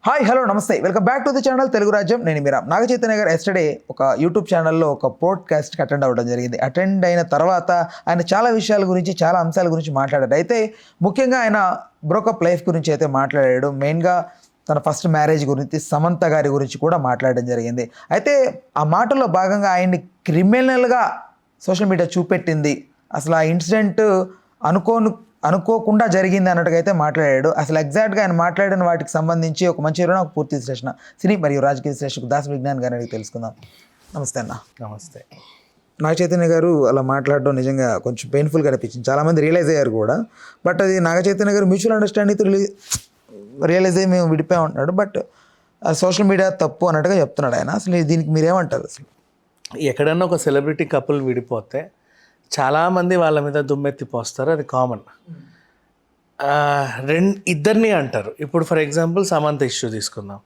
Hi hello నమస్తే welcome back to the channel Telugu రాజ్యం. నేను మీరా నాగ చైతన్య గారు ఎస్టర్డే ఒక యూట్యూబ్ ఛానల్లో ఒక పోడ్కాస్ట్కి అటెండ్ అవ్వడం జరిగింది. అటెండ్ అయిన తర్వాత ఆయన చాలా విషయాల గురించి చాలా అంశాల గురించి మాట్లాడారు. అయితే ముఖ్యంగా ఆయన బ్రోకప్ లైఫ్ గురించి అయితే మాట్లాడాడు. మెయిన్గా తన ఫస్ట్ మ్యారేజ్ గురించి, సమంత గారి గురించి కూడా మాట్లాడడం జరిగింది. అయితే ఆ మాటల్లో భాగంగా ఆయన్ని క్రిమినల్గా సోషల్ మీడియా చూపెట్టింది. అసలు ఆ ఇన్సిడెంట్ అనుకోకుండా జరిగింది అన్నట్టుగా అయితే మాట్లాడాడు. అసలు ఎగ్జాక్ట్గా ఆయన మాట్లాడిన వాటికి సంబంధించి ఒక మంచి నాకు పూర్తి విశ్లేషణ సినీ మరియు రాజకీయ విశ్లేషకు దాస్ విజ్ఞాన్ గారిని అడిగి తెలుసుకుందాం. నమస్తే అన్న. నమస్తే. నాగ చైతన్య గారు అలా మాట్లాడడం నిజంగా కొంచెం పెయిన్ఫుల్గా అనిపించింది. చాలామంది రియలైజ్ అయ్యారు కూడా. బట్ అది నాగ చైతన్య గారు మ్యూచువల్ అండర్స్టాండింగ్ రియలైజ్ అయ్యి మేము విడిపోయి ఉంటున్నాడు. బట్ సోషల్ మీడియా తప్పు అన్నట్టుగా చెప్తున్నాడు ఆయన. అసలు దీనికి మీరేమంటారు? అసలు ఎక్కడన్నా ఒక సెలబ్రిటీ కపుల్ విడిపోతే చాలామంది వాళ్ళ మీద దుమ్మెత్తి పోస్తారు, అది కామన్. ఇద్దరిని అంటారు. ఇప్పుడు ఫర్ ఎగ్జాంపుల్ సమంత ఇష్యూ తీసుకుందాం.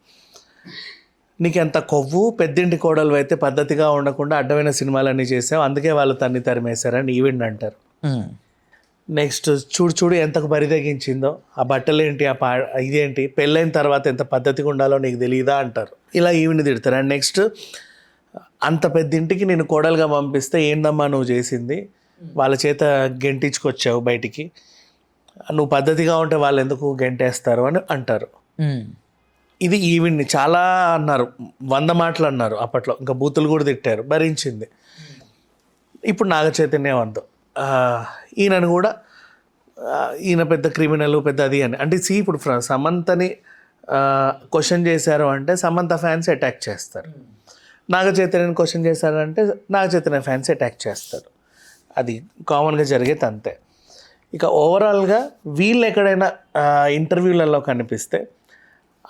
నీకు ఎంత కొవ్వు, పెద్దింటి కోడలు అయితే పద్ధతిగా ఉండకుండా అడ్డమైన సినిమాలన్నీ చేసావు, అందుకే వాళ్ళు తరిమేశారని ఈవెంట్ అంటారు. నెక్స్ట్ చూడు ఎంతకు బరిదగించిందో, ఆ బట్టలేంటి, ఇదేంటి, పెళ్ళైన తర్వాత ఎంత పద్ధతిగా ఉండాలో నీకు తెలియదా అంటారు. ఇలా ఈవెంట్ తిడతారు. అండ్ నెక్స్ట్ అంత పెద్దింటికి నేను కోడలుగా పంపిస్తే ఏందమ్మా నువ్వు చేసింది, వాళ్ళ చేత గెంటించుకొచ్చావు బయటికి, నువ్వు పద్ధతిగా ఉంటే వాళ్ళు ఎందుకు గెంటేస్తారు అని అంటారు. ఇది ఈవెంట్ని చాలా అన్నారు, 100 మాటలు అన్నారు అప్పట్లో. ఇంకా బూతులు కూడా తిట్టారు, భరించింది. ఇప్పుడు నాగ చైతన్యం అందు ఈయనను కూడా ఈయన పెద్ద క్రిమినల్, పెద్ద అది అని అంటే ఇప్పుడు సమంతని క్వశ్చన్ చేశారు అంటే సమంత ఫ్యాన్స్ అటాక్ చేస్తారు. నాగ చైతన్యని క్వశ్చన్ చేశారంటే నాగ చైతన్య ఫ్యాన్స్ అటాక్ చేస్తారు. అది కామన్గా జరిగేది అంతే. ఇక ఓవరాల్గా వీళ్ళు ఎక్కడైనా ఇంటర్వ్యూలలో కనిపిస్తే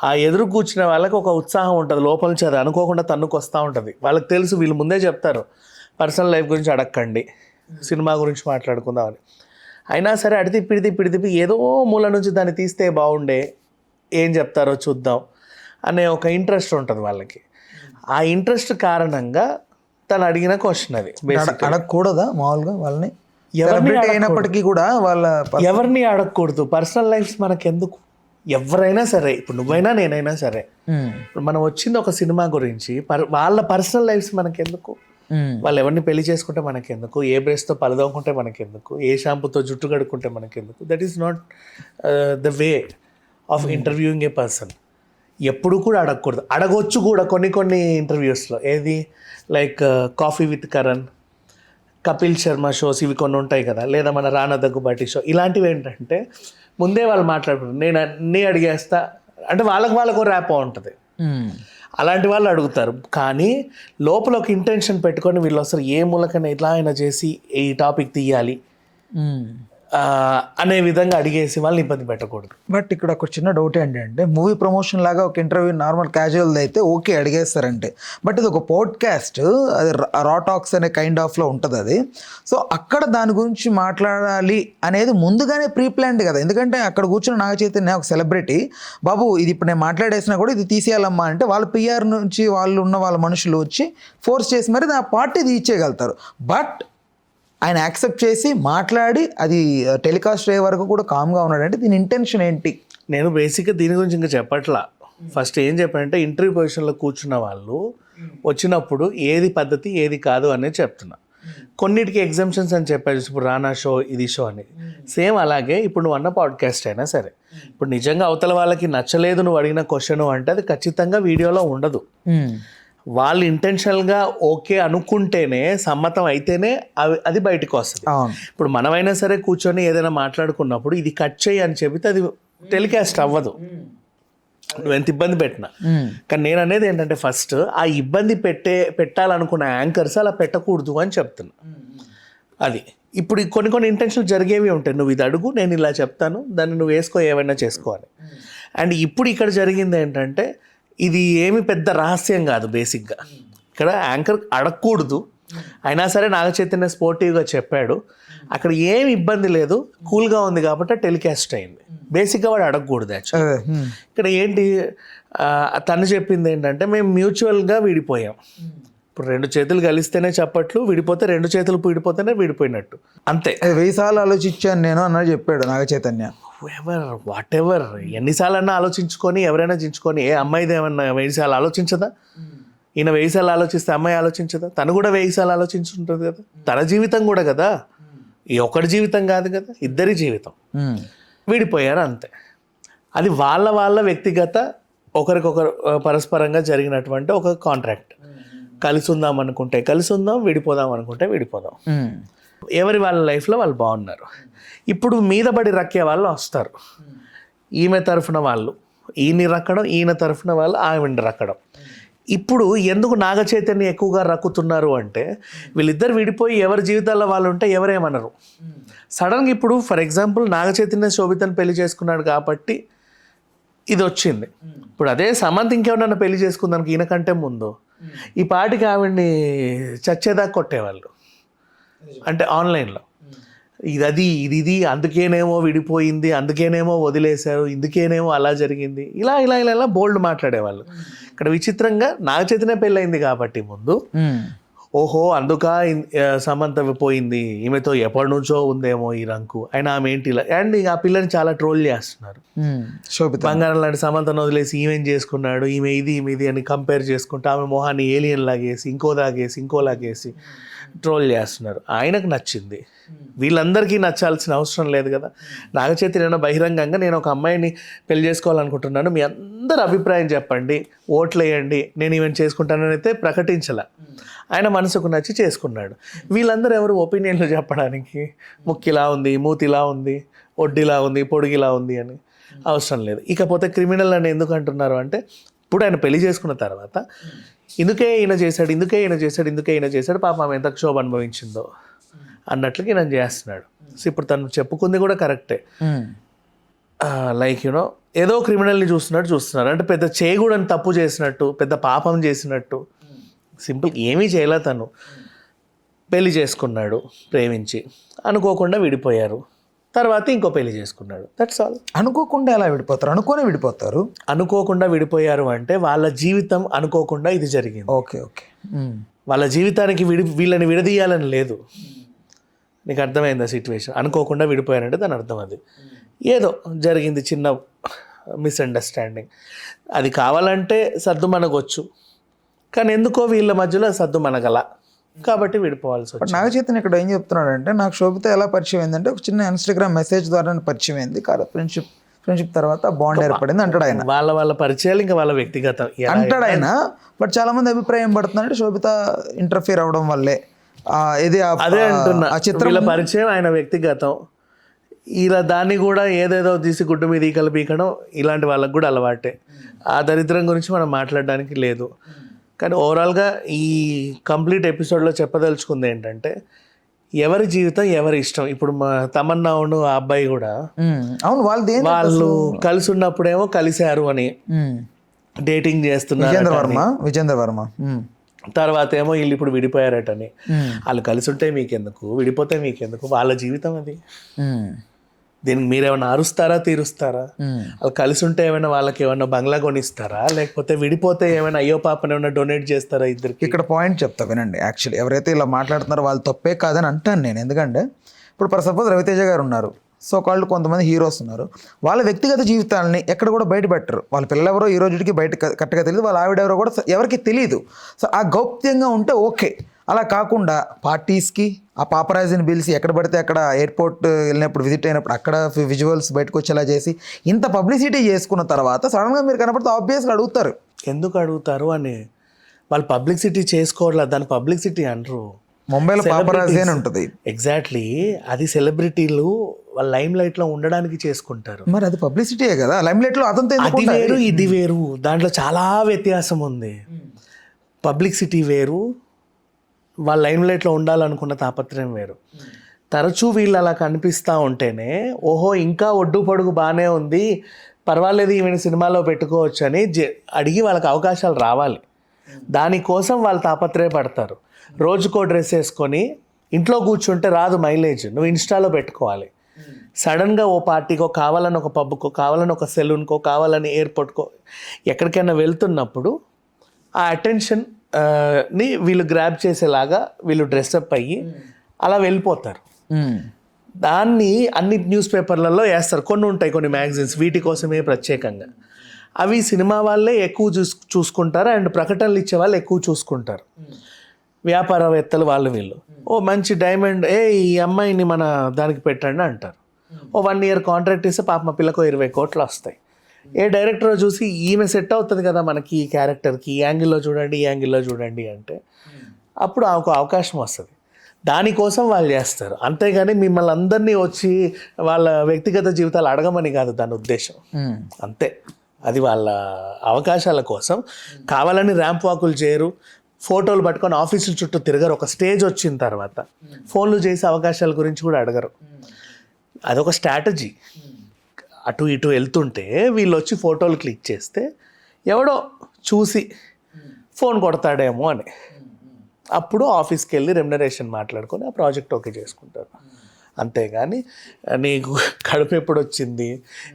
ఆ ఎదురు కూర్చునే వాళ్ళకి ఒక ఉత్సాహం ఉంటుంది, లోపల నుంచి అది అనుకోకుండా తన్నుకు వస్తూ ఉంటుంది. వాళ్ళకి తెలుసు, వీళ్ళు ముందే చెప్తారు పర్సనల్ లైఫ్ గురించి అడగండి, సినిమా గురించి మాట్లాడుకుందామని. అయినా సరే అడితి పిడితిప్పి ఏదో మూల నుంచి దాన్ని తీస్తే బాగుండే, ఏం చెప్తారో చూద్దాం అనే ఒక ఇంట్రెస్ట్ ఉంటుంది వాళ్ళకి. ఆ ఇంట్రెస్ట్ కారణంగా తను అడిగిన క్వశ్చన్ అది. అడగకూడదా మామూలుగా వాళ్ళని? అయినప్పటికీ కూడా ఎవరిని అడగకూడదు. పర్సనల్ లైఫ్స్ మనకెందుకు? ఎవరైనా సరే, ఇప్పుడు నువ్వైనా నేనైనా సరే, ఇప్పుడు మనం వచ్చింది ఒక సినిమా గురించి, వాళ్ళ పర్సనల్ లైఫ్స్ మనకెందుకు? వాళ్ళు ఎవరిని పెళ్లి చేసుకుంటే మనకెందుకు, ఏ బ్రష్తో పలదోకుంటే మనకెందుకు, ఏ షాంపూతో జుట్టు కడుక్కుంటే మనకెందుకు? That is not the way of interviewing a person. ఎప్పుడు కూడా అడగకూడదు. అడగొచ్చు కూడా కొన్ని ఇంటర్వ్యూస్లో. ఏది like coffee with Karan, Kapil Sharma shows, ఇవి కొన్ని ఉంటాయి కదా, లేదా మన రానా దగ్గుబాటి షో, ఇలాంటివి ఏంటంటే ముందే వాళ్ళు మాట్లాడుకుంటారు, నేను అన్నీ అడిగేస్తా అంటే వాళ్ళకు ర్యాప్ ఉంటుంది. అలాంటి వాళ్ళు అడుగుతారు. కానీ లోపల ఒక ఇంటెన్షన్ పెట్టుకొని వీళ్ళు అసలు ఏ మూలకైనా ఇట్లా అయినా చేసి ఈ టాపిక్ తీయాలి అనే విధంగా అడిగేసి వాళ్ళని ఇబ్బంది పెట్టకూడదు. బట్ ఇక్కడ ఒక చిన్న డౌట్ ఏంటంటే, మూవీ ప్రమోషన్ లాగా ఒక ఇంటర్వ్యూ నార్మల్ క్యాజువల్ అయితే ఓకే అడిగేస్తారంటే, బట్ ఇది ఒక పోడ్కాస్ట్, అది రా టాక్స్ అనే కైండ్ ఆఫ్లో ఉంటుంది అది. సో అక్కడ దాని గురించి మాట్లాడాలి అనేది ముందుగానే ప్రీ ప్లాన్డ్ కదా. ఎందుకంటే అక్కడ కూర్చున్న నాగ చైతన్య ఒక సెలబ్రిటీ, బాబు ఇది ఇప్పుడు నేను మాట్లాడేసినా కూడా ఇది తీసేయాలమ్మా అంటే వాళ్ళ పిఆర్ నుంచి వాళ్ళు ఉన్న వాళ్ళ మనుషులు వచ్చి ఫోర్స్ చేసి మరి ఆ పార్టీ తీసేయగలుగుతారు. బట్ ఆయన యాక్సెప్ట్ చేసి మాట్లాడి అది టెలికాస్ట్ అయ్యే వరకు కూడా కామ్గా ఉన్నాడంటే దీని ఇంటెన్షన్ ఏంటి? నేను బేసిక్గా దీని గురించి ఇంకా చెప్పట్లా. ఫస్ట్ ఏం చెప్పానంటే, ఇంటర్వ్యూ పొజిషన్లో కూర్చున్న వాళ్ళు వచ్చినప్పుడు ఏది పద్ధతి ఏది కాదు అనేది చెప్తున్నా. కొన్నిటికి ఎగ్జామ్షన్స్ అని చెప్పారు, ఇప్పుడు రానా షో, ఇది షో అని. సేమ్ అలాగే ఇప్పుడు నువ్వు అన్న పాడ్కాస్ట్ అయినా సరే, ఇప్పుడు నిజంగా అవతల వాళ్ళకి నచ్చలేదు నువ్వు అడిగిన క్వశ్చన్ అంటే అది ఖచ్చితంగా వీడియోలో ఉండదు. వాళ్ళు ఇంటెన్షనల్గా ఓకే అనుకుంటేనే, సమ్మతం అయితేనే అది బయటకు వస్తుంది. ఇప్పుడు మనమైనా సరే కూర్చొని ఏదైనా మాట్లాడుకున్నప్పుడు ఇది కట్ చేయి అని చెబితే అది టెలికాస్ట్ అవ్వదు, నువ్వు ఎంత ఇబ్బంది పెట్టినా. కానీ నేను అనేది ఏంటంటే, ఫస్ట్ ఆ ఇబ్బంది పెట్టాలనుకున్న యాంకర్స్ అలా పెట్టకూడదు అని చెప్తున్నా. అది ఇప్పుడు కొన్ని ఇంటెన్షన్లు జరిగేవి ఉంటాయి. నువ్వు ఇది అడుగు, నేను ఇలా చెప్తాను, దాన్ని నువ్వు వేసుకో, ఏమైనా చేసుకోవాలి. అండ్ ఇప్పుడు ఇక్కడ జరిగింది ఏంటంటే, ఇది ఏమి పెద్ద రహస్యం కాదు. బేసిక్గా ఇక్కడ యాంకర్ అడగకూడదు, అయినా సరే నాగ చైతన్య స్పోర్టివ్గా చెప్పాడు, అక్కడ ఏమి ఇబ్బంది లేదు, కూల్గా ఉంది కాబట్టి టెలికాస్ట్ అయింది. బేసిక్గా వాడు అడగకూడదు. యాక్చువల్గా ఇక్కడ ఏంటి తను చెప్పింది ఏంటంటే, మేము మ్యూచువల్గా విడిపోయాం, ఇప్పుడు 2 చేతులు కలిస్తేనే చప్పట్లు, విడిపోతే 2 చేతులు విడిపోతేనే విడిపోయినట్టు, అంతే. 1000 సార్లు ఆలోచించాను నేను అన్నది చెప్పాడు నాగ చైతన్య. వాట్ ఎవర్ ఎన్నిసార్లు అన్నా ఆలోచించుకొని, ఎవరైనా చించుకొని, ఏ అమ్మాయిది ఏమన్నా 1000 సార్లు ఆలోచించదా? ఈయన 1000 సార్లు ఆలోచిస్తే అమ్మాయి ఆలోచించదా? తను కూడా 1000 సార్లు ఆలోచించుంటుంది కదా. తన జీవితం కూడా కదా, ఈ ఒక్కడి జీవితం కాదు కదా, ఇద్దరి జీవితం. విడిపోయారు అంతే. అది వాళ్ళ వ్యక్తిగత ఒకరికొకరు పరస్పరంగా జరిగినటువంటి ఒక కాంట్రాక్ట్. కలిసి ఉందాం అనుకుంటే కలిసి ఉందాం, విడిపోదాం అనుకుంటే విడిపోదాం. ఎవరి వాళ్ళ లైఫ్లో వాళ్ళు బాగున్నారు. ఇప్పుడు మీద పడి రక్కే వాళ్ళు వస్తారు. ఈమె తరఫున వాళ్ళు ఈయన రక్కడం, ఈయన తరఫున వాళ్ళు ఆమెను రక్కడం. ఇప్పుడు ఎందుకు నాగ చైతన్య ఎక్కువగా రక్కుతున్నారు అంటే, వీళ్ళిద్దరు విడిపోయి ఎవరి జీవితాల్లో వాళ్ళు ఉంటే ఎవరేమనరు. సడన్గా ఇప్పుడు ఫర్ ఎగ్జాంపుల్ నాగ చైతన్య శోభితను పెళ్లి చేసుకున్నాడు కాబట్టి ఇది వచ్చింది. ఇప్పుడు అదే సమంత్ ఇంకెవరన్నా పెళ్లి చేసుకుందానికి ఈయన కంటే ముందు ఈ పాటికి ఆవిడ్ని చచ్చేదాకా కొట్టేవాళ్ళు, అంటే ఆన్లైన్లో. ఇది అందుకేనేమో విడిపోయింది, అందుకేనేమో వదిలేశారు, ఇందుకేనేమో అలా జరిగింది, ఇలా బోల్డ్ మాట్లాడేవాళ్ళు. ఇక్కడ విచిత్రంగా నాగ చైతన్య పెళ్ళయింది కాబట్టి ముందు, ఓహో అందుక సమంత పోయింది, ఈమెతో ఎప్పటి నుంచో ఉందేమో ఈ రంకు, అయినా ఆమె ఏంటి ఇలా, అండ్ ఆ పిల్లని చాలా ట్రోల్ చేస్తున్నారు. బంగారం లాంటి సమంతను వదిలేసి ఈమెం చేసుకున్నాడు, ఈమె ఇది అని కంపేర్ చేసుకుంటూ ఆమె మొహాన్ని ఏలియన్ లాగేసి ఇంకోలాగేసి ట్రోల్ చేస్తున్నారు. ఆయనకు నచ్చింది, వీళ్ళందరికీ నచ్చాల్సిన అవసరం లేదు కదా. నాగ చైతన్య బహిరంగంగా నేను ఒక అమ్మాయిని పెళ్లి చేసుకోవాలనుకుంటున్నాను, మీ అందరు అభిప్రాయం చెప్పండి, ఓట్లు వేయండి, నేను ఈవెంట్ చేసుకుంటానని అయితే ప్రకటించలే. ఆయన మనసుకు నచ్చి చేసుకున్నాడు. వీళ్ళందరూ ఎవరు ఒపీనియన్లు చెప్పడానికి ముక్కిలా ఉంది, మూతిలా ఉంది, ఒడ్డిలా ఉంది, పొడిగిలా ఉంది అని అవసరం లేదు. ఇకపోతే క్రిమినల్ అని ఎందుకు అంటున్నారు అంటే, ఇప్పుడు ఆయన పెళ్లి చేసుకున్న తర్వాత ఇందుకే ఈయన చేశాడు, పాప ఆమె ఎంత క్షోభ అనుభవించిందో అన్నట్లుగా ఈయన చేస్తున్నాడు. సో ఇప్పుడు తను చెప్పుకుంది కూడా కరెక్టే. లైక్ యూనో ఏదో క్రిమినల్ని చూస్తున్నారు అంటే పెద్ద చేయకూడని తప్పు చేసినట్టు, పెద్ద పాపం చేసినట్టు. సింపుల్ ఏమీ చేయలే, తను పెళ్లి చేసుకున్నాడు ప్రేమించి, అనుకోకుండా విడిపోయారు, తర్వాత ఇంకో పెళ్లి చేసుకున్నాడు, దట్స్ ఆల్. అనుకోకుండా ఎలా విడిపోతారు? అనుకోకుండా విడిపోయారు అంటే వాళ్ళ జీవితం అనుకోకుండా ఇది జరిగింది. ఓకే. వాళ్ళ జీవితానికి వీళ్ళని విడదీయాలని లేదు. నీకు అర్థమైందా సిచ్యువేషన్? అనుకోకుండా విడిపోయారంటే దాని అర్థం అది ఏదో జరిగింది, చిన్న మిస్అండర్స్టాండింగ్. అది కావాలంటే సర్దు మనగొచ్చు, కానీ ఎందుకో వీళ్ళ మధ్యలో సర్దు మనగల, కాబట్టి విడిపోవాల్సి వచ్చింది. నాగ చైతన్య ఇక్కడ ఏం చెప్తున్నాడంటే, నాకు శోభిత ఎలా పరిచయం అయిందంటే ఒక చిన్న ఇన్స్టాగ్రామ్ మెసేజ్ ద్వారా పరిచయం అయింది, ఫ్రెండ్షిప్ తర్వాత బాండ్ ఏర్పడింది అంటాడు ఆయన. వాళ్ళ పరిచయాలు ఇంకా వాళ్ళ వ్యక్తిగతం అంటాడు ఆయన. బట్ చాలా మంది అభిప్రాయం పడుతున్నారంటే శోభిత ఇంటర్ఫియర్ అవడం వల్లే అదే అంటున్నా. వీళ్ళ పరిచయం ఆయన వ్యక్తిగతం, ఇలా దాన్ని కూడా ఏదేదో తీసి గుడ్డు మీద ఈకలు పీకడం ఇలాంటి వాళ్ళకు కూడా అలవాటే. ఆ దరిద్రం గురించి మనం మాట్లాడడానికి లేదు. కానీ ఓవరాల్గా ఈ కంప్లీట్ ఎపిసోడ్లో చెప్పదలుచుకుంది ఏంటంటే, ఎవరి జీవితం ఎవరి ఇష్టం. ఇప్పుడు మా తమన్నాను ఆ అబ్బాయి కూడా వాళ్ళు కలిసి ఉన్నప్పుడేమో కలిశారు అని డేటింగ్ చేస్తున్నారు, విజేంద్ర వర్మ. తర్వాత ఏమో వీళ్ళు ఇప్పుడు విడిపోయారటని. వాళ్ళు కలిసి ఉంటే మీకెందుకు, విడిపోతే మీకెందుకు, వాళ్ళ జీవితం అది. దీనికి మీరేమైనా అరుస్తారా, తీరుస్తారా? వాళ్ళు కలిసి ఉంటే ఏమైనా వాళ్ళకి ఏమైనా బంగ్లా కొనిస్తారా, లేకపోతే విడిపోతే ఏమైనా అయ్యో పాపని ఏమైనా డొనేట్ చేస్తారా ఇద్దరికి? ఇక్కడ పాయింట్ చెప్తా వినండి. యాక్చువల్లీ ఎవరైతే ఇలా మాట్లాడుతున్నారో వాళ్ళు తప్పే కాదని అంటాను నేను. ఎందుకంటే ఇప్పుడు ఫర్ సపోజ్ రవితేజ గారు ఉన్నారు, సో కాళ్ళు కొంతమంది హీరోస్ ఉన్నారు, వాళ్ళ వ్యక్తిగత జీవితాలని ఎక్కడ కూడా బయట పెట్టరు. వాళ్ళ పిల్లలెవరో ఈ రోజుకి బయట కరెక్ట్గా తెలియదు, వాళ్ళ ఆవిడెవరో కూడా ఎవరికి తెలియదు. సో ఆ గౌప్యంగా ఉంటే ఓకే. అలా కాకుండా పార్టీస్కి ఆ పాపరాజీని పిలిచి ఎక్కడ పడితే అక్కడ ఎయిర్పోర్ట్ వెళ్ళినప్పుడు విజిట్ అయినప్పుడు అక్కడ విజువల్స్ బయటకు వచ్చేలా చేసి ఇంత పబ్లిసిటీ చేసుకున్న తర్వాత సడన్గా మీరు కనపడితే ఆబ్వియస్గా అడుగుతారు. ఎందుకు అడుగుతారు అని. వాళ్ళు పబ్లిసిటీ చేసుకోవట్లేదు, దాని పబ్లిసిటీ అంటారు. ముంబైలో పాపరాజీ అని ఉంటుంది. ఎగ్జాక్ట్లీ, అది సెలబ్రిటీలు వాళ్ళ లైమ్ లైట్లో ఉండడానికి చేసుకుంటారు. మరి అది పబ్లిసిటీయే కదా. లైమ్ లైట్లో అతనితో అది వేరు, ఇది వేరు, దాంట్లో చాలా వ్యత్యాసం ఉంది. పబ్లిసిటీ వేరు, వాళ్ళ లైమ్ లైట్లో ఉండాలనుకున్న తాపత్రయం వేరు. తరచూ వీళ్ళు అలా కనిపిస్తూ ఉంటేనే ఓహో ఇంకా ఒడ్డు పొడుగు బాగానే ఉంది, పర్వాలేదు ఈమెను సినిమాలో పెట్టుకోవచ్చు అని అడిగి వాళ్ళకి అవకాశాలు రావాలి. దానికోసం వాళ్ళు తాపత్రయపడతారు. రోజుకో డ్రెస్ వేసుకొని ఇంట్లో కూర్చుంటే రాదు మైలేజ్, నువ్వు ఇన్స్టాలో పెట్టుకోవాలి. సడన్గా ఓ పార్టీకో, కావాలని ఒక పబ్కో, కావాలని ఒక సెలూన్కో, కావాలని ఎయిర్పోర్ట్కో ఎక్కడికైనా వెళ్తున్నప్పుడు ఆ అటెన్షన్ ని వీళ్ళు గ్రాప్ చేసేలాగా వీళ్ళు డ్రెస్అప్ అయ్యి అలా వెళ్ళిపోతారు. దాన్ని అన్ని న్యూస్ పేపర్లలో వేస్తారు. కొన్ని ఉంటాయి కొన్ని మ్యాగజైన్స్ వీటి కోసమే ప్రత్యేకంగా. అవి సినిమా వాళ్ళే ఎక్కువ చూసుకుంటారు అండ్ ప్రకటనలు ఇచ్చే వాళ్ళు ఎక్కువ చూసుకుంటారు. వ్యాపారవేత్తలు వాళ్ళు వీళ్ళు ఓ మంచి డైమండ్ ఈ అమ్మాయిని మన దానికి పెట్టండి అంటారు. ఓ 1 year కాంట్రాక్ట్ ఇస్తే పాప మా పిల్లకు 20 కోట్లు వస్తాయి. ఏ డైరెక్టర్ చూసి ఈమె సెట్ అవుతుంది కదా మనకి ఈ క్యారెక్టర్కి, ఈ యాంగిల్లో చూడండి ఈ యాంగిల్లో చూడండి అంటే అప్పుడు ఒక అవకాశం వస్తుంది. దానికోసం వాళ్ళు చేస్తారు. అంతేగాని మిమ్మల్ని అందరినీ వచ్చి వాళ్ళ వ్యక్తిగత జీవితాలు అడగమని కాదు దాని ఉద్దేశం. అంతే, అది వాళ్ళ అవకాశాల కోసం. కావాలని ర్యాంప్ వాకులు చేయరు, ఫోటోలు పట్టుకొని ఆఫీసుల చుట్టూ తిరగరు. ఒక స్టేజ్ వచ్చిన తర్వాత ఫోన్లు చేసే అవకాశాల గురించి కూడా అడగరు. అదొక స్ట్రాటజీ. అటు ఇటు వెళ్తుంటే వీళ్ళు వచ్చి ఫోటోలు క్లిక్ చేస్తే ఎవడో చూసి ఫోన్ కొడతాడేమో అని అప్పుడు ఆఫీస్కి వెళ్ళి రెమ్యునరేషన్ మాట్లాడుకొని ఆ ప్రాజెక్ట్ ఓకే చేసుకుంటారు. అంతేగాని నీకు కడుపు ఎప్పుడు వచ్చింది,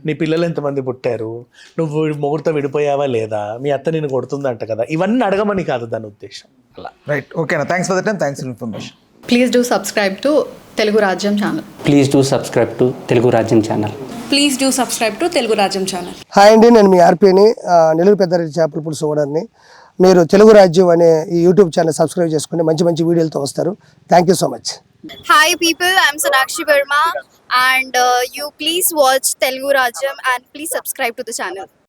నీ పిల్లలు ఎంతమంది పుట్టారు, నువ్వు ముహూర్తం విడిపోయావా లేదా, మీ అత్త నేను కొడుతుందంట కదా, ఇవన్నీ అడగమని కాదు దాని ఉద్దేశం. అలా రైట్, ఓకేనా. Thanks for the time, thanks for information. Please do subscribe to Telugu Rajyam channel. Please do subscribe to Telugu Rajyam channel. Please do subscribe to Telugu Rajyam channel. Hi అండి, నేను మీ ఆర్పీని, నెల్లూరు పెద్దారెడ్డి చేపల పులుసు ఓనర్ని. మీరు తెలుగు రాజ్యం అనే ఈ యూట్యూబ్ ఛానల్ సబ్స్క్రైబ్ చేసుకుని మంచి మంచి వీడియోలతో వస్తారు. Thank you so much. Hi people, I'm Sonakshi Verma and you please watch Telugu Rajyam and please subscribe to the channel.